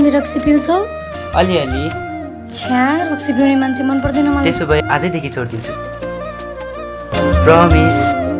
तिमीले रक्सी पिउँछौ? अलिअलि। छ्या, रक्सी पिउने मान्छे मन पर्दैन मलाई। त्यसो भए आजैदेखि छोडिदिन्छु। प्रमिस।